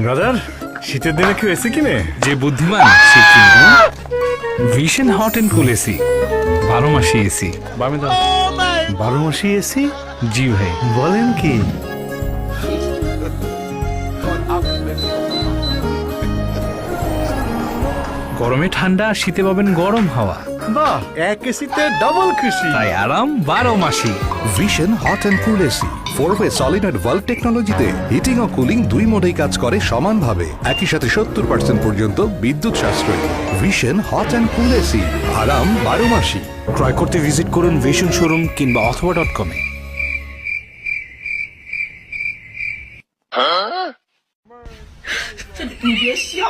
Brother, শীতের দিনে কেউ এসি কিনে? যে বুদ্ধিমান সে কিনবে। Vision hot and cool AC, 12 মাসি এসি। 12 মাসি এসি? জি ভাই। বলেন কি? গরমে ঠান্ডা, শীতে পাবেন গরম হাওয়া, বাহ, এক এসিতে ডাবল খুশি। তাই আরাম 12 মাসি। Vision hot and cool AC 4-ওয়ে সলিনয়েড ভালভ টেকনোলজিতে হিটিং ও কুলিং দুই মোডেই কাজ করে সমানভাবে, একই সাথে 70% পর্যন্ত বিদ্যুৎ সাশ্রয়ী। Vision hot and cool AC, আরাম 12 মাসি। ক্রয় করতে ভিজিট করুন ভিশন শোরুম কিংবা অথবা.com-এ।你别笑。